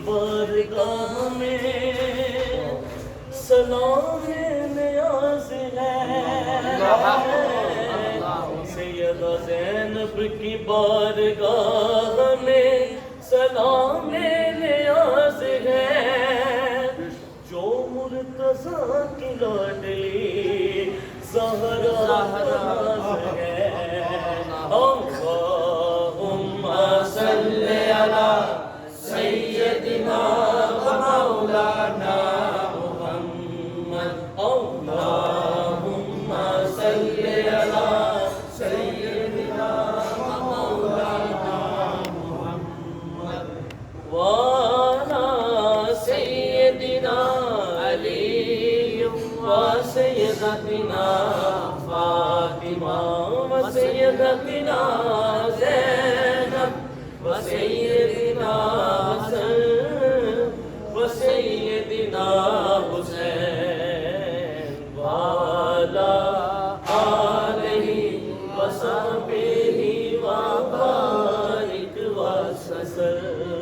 بارگاہ میں سلام نیاز ہے، سیدہ زینب کی بارگاہ میں سلام نیاز ہے، جو مرتضیٰ کی لاڈلی زہرا ہے۔ اللہم صلی علی سیدنا و مولانا محمد، اللہم صلی علی سیدنا و مولانا محمد وعلی سیدنا علی و سیدتنا فاطمہ و سیدتنا زینب و سیدنا وسیدنا حسین وعلی آلہ وصحبہ وبارک وسلم۔